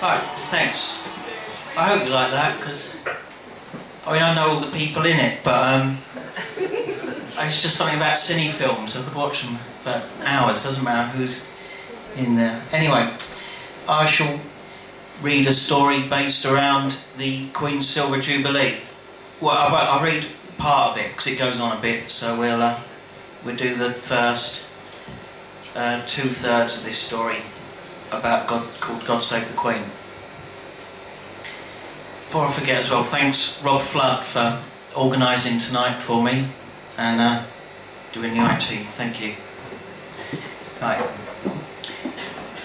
Right, thanks. I hope you like that, because I mean, I know all the people in it, but it's just something about cine films. I could watch them for hours, doesn't matter who's in there. Anyway, I shall read a story based around the Queen's Silver Jubilee. Well, I'll read part of it, because it goes on a bit, so we'll do the first 2/3 of this story about called God Save the Queen. Before I forget as well, thanks Rob Flood for organising tonight for me and doing the IT. Thank you. Right.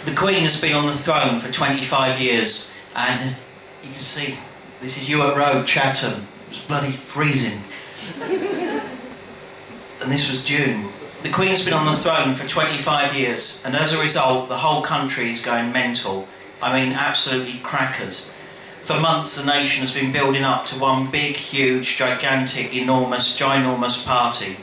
The Queen has been on the throne for 25 years, and you can see this is Ewart Road, Chatham. It was bloody freezing. And this was June. The Queen's been on the throne for 25 years, and as a result, the whole country is going mental. I mean, absolutely crackers. For months, the nation has been building up to one big, huge, gigantic, enormous, ginormous party.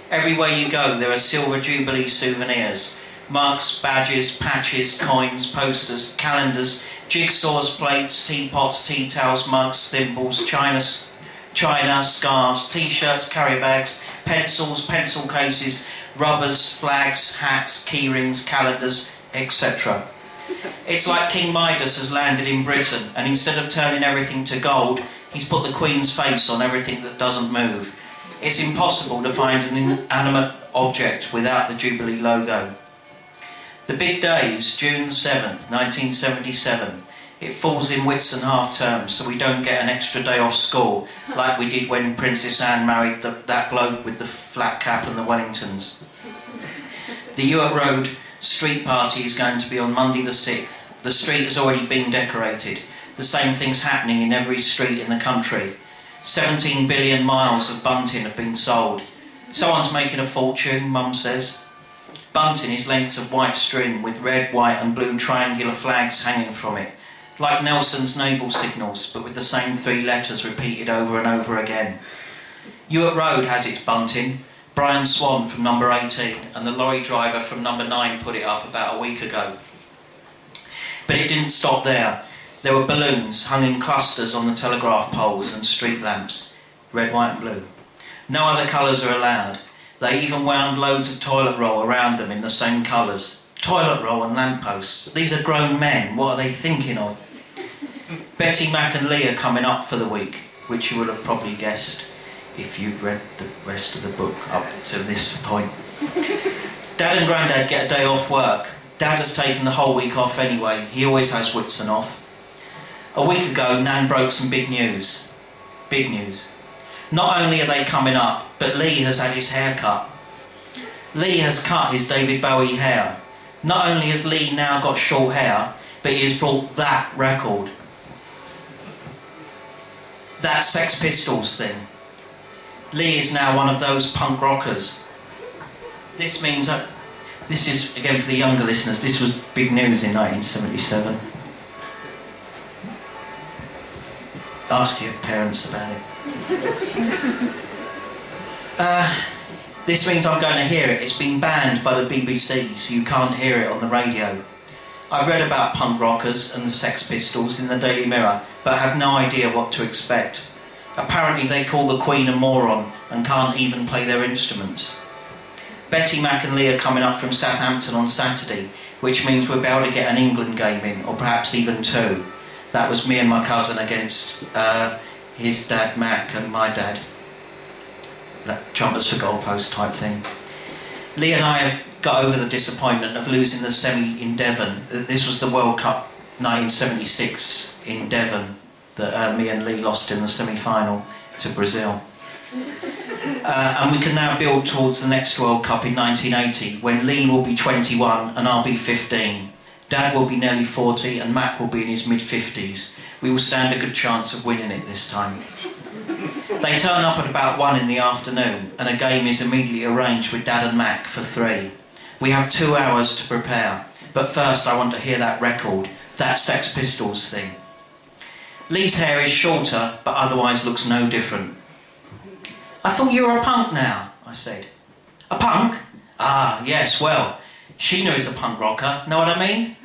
Everywhere you go, there are Silver Jubilee souvenirs. Mugs, badges, patches, coins, posters, calendars, jigsaws, plates, teapots, tea towels, mugs, thimbles, china, scarves, t-shirts, carry bags, pencils, pencil cases, rubbers, flags, hats, keyrings, calendars, etc. It's like King Midas has landed in Britain, and instead of turning everything to gold, he's put the Queen's face on everything that doesn't move. It's impossible to find an inanimate object without the Jubilee logo. The big day is June 7th, 1977. It falls in Whitsun half term, so we don't get an extra day off school, like we did when Princess Anne married that bloke with the flat cap and the Wellingtons. The Ewart Road street party is going to be on Monday the 6th. The street has already been decorated. The same thing's happening in every street in the country. 17 billion miles of bunting have been sold. Someone's making a fortune, Mum says. Bunting is lengths of white string with red, white and blue triangular flags hanging from it, like Nelson's naval signals, but with the same 3 letters repeated over and over again. Ewart Road has its bunting. Brian Swan from number 18 and the lorry driver from number 9 put it up about a week ago. But it didn't stop there. There were balloons hung in clusters on the telegraph poles and street lamps, red, white and blue. No other colours are allowed. They even wound loads of toilet roll around them in the same colours. Toilet roll and lampposts. These are grown men. What are they thinking of? Betty, Mac and Lee are coming up for the week, which you will have probably guessed if you've read the rest of the book up to this point. Dad and Grandad get a day off work. Dad has taken the whole week off anyway. He always has Whitsun off. A week ago, Nan broke some big news. Big news. Not only are they coming up, but Lee has had his hair cut. Lee has cut his David Bowie hair. Not only has Lee now got short hair, but he has brought that record. That Sex Pistols thing. Lee is now one of those punk rockers. This means that, this is, again for the younger listeners, this was big news in 1977. Ask your parents about it. This means I'm going to hear it. It's been banned by the BBC, so you can't hear it on the radio. I've read about punk rockers and the Sex Pistols in the Daily Mirror, but have no idea what to expect. Apparently they call the Queen a moron and can't even play their instruments. Betty, Mac and Lee are coming up from Southampton on Saturday, which means we'll be able to get an England game in, or perhaps even 2. That was me and my cousin against his dad Mac and my dad. That jumpers for goalpost type thing. Lee and I have got over the disappointment of losing the semi in Devon. This was the World Cup 1976 in Devon that me and Lee lost in the semi-final to Brazil. And we can now build towards the next World Cup in 1980, when Lee will be 21 and I'll be 15. Dad will be nearly 40 and Mac will be in his mid-50s. We will stand a good chance of winning it this time. They turn up at about 1 in the afternoon and a game is immediately arranged with Dad and Mac for 3. We have 2 hours to prepare, but first I want to hear that record, that Sex Pistols thing. Lee's hair is shorter, but otherwise looks no different. I thought you were a punk now, I said. A punk? Ah, yes, well, Sheena is a punk rocker, know what I mean?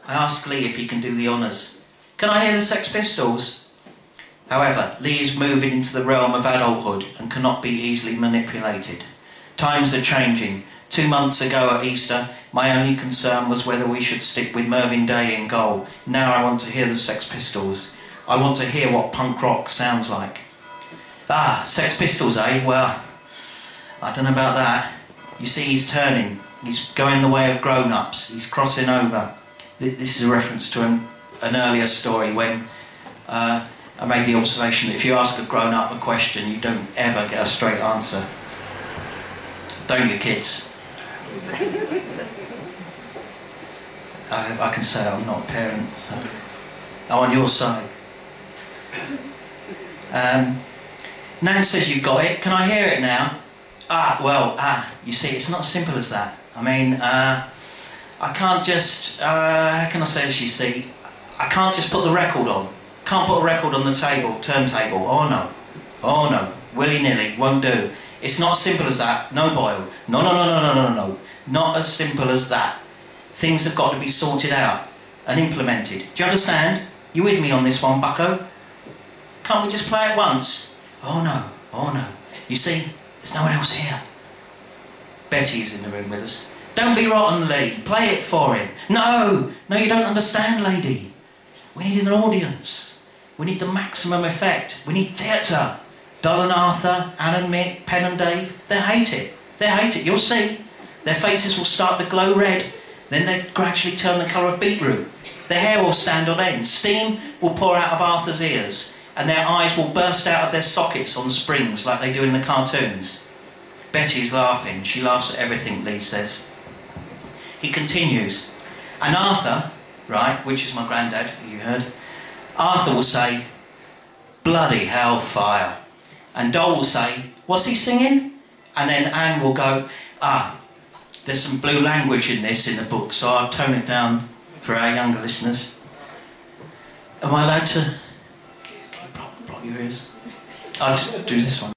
I asked Lee if he can do the honours. Can I hear the Sex Pistols? However, Lee is moving into the realm of adulthood and cannot be easily manipulated. Times are changing. 2 months ago at Easter, my only concern was whether we should stick with Mervyn Day in goal. Now I want to hear the Sex Pistols. I want to hear what punk rock sounds like. Ah, Sex Pistols, eh? Well, I don't know about that. You see, he's turning. He's going the way of grown-ups. He's crossing over. This is a reference to an earlier story when I made the observation that if you ask a grown-up a question, you don't ever get a straight answer. Don't you, kids? I can say I'm not a parent, so I'm on your side. Nan says you've got it. Can I hear it now? You see, it's not as simple as that. I mean, I can't just, how can I say this, you see? I can't just put the record on. Can't put a record on the table, turntable. Oh no, willy-nilly, won't do. It's not as simple as that. No, Boyle. No. Not as simple as that. Things have got to be sorted out and implemented. Do you understand? You with me on this one, bucko? Can't we just play it once? Oh no. You see, there's no one else here. Betty is in the room with us. Don't be rotten, Lee. Play it for him. No, you don't understand, lady. We need an audience. We need the maximum effect. We need theatre. Doll and Arthur, Anne and Mick, Pen and Dave, they hate it. You'll see. Their faces will start to glow red. Then they gradually turn the colour of beetroot. Their hair will stand on end. Steam will pour out of Arthur's ears. And their eyes will burst out of their sockets on springs like they do in the cartoons. Betty's laughing. She laughs at everything, Lee says. He continues. And Arthur, right, which is my granddad, you heard, Arthur will say, bloody hellfire. And Doll will say, what's he singing? And then Anne will go, there's some blue language in this in the book, so I'll tone it down for our younger listeners. Am I allowed to block your ears? I'll just do this one.